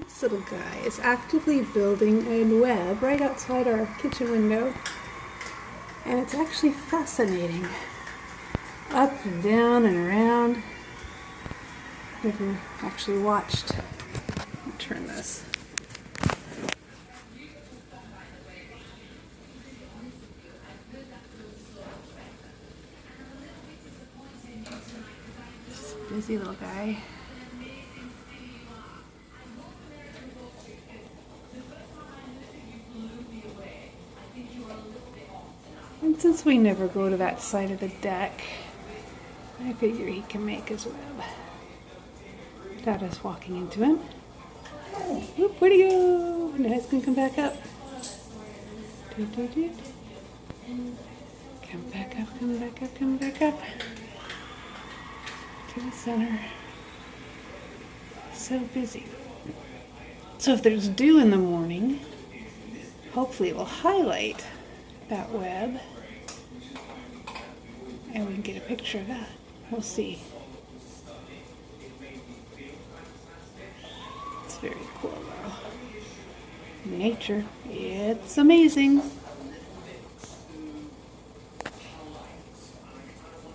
This little guy is actively building a web right outside our kitchen window, and it's actually fascinating. Up and down and around. Never actually watched. I'll turn this. Just a busy little guy. And since we never go to that side of the deck, I figure he can make his web. Dada's walking into him. Whoop, where'd he go? Now he's gonna come back up. Doot, doot, doot. Come back up, come back up, come back up. To the center. So busy. So if there's dew in the morning, hopefully it will highlight that web. And we can get a picture of that. We'll see. It's very cool though. Nature, it's amazing.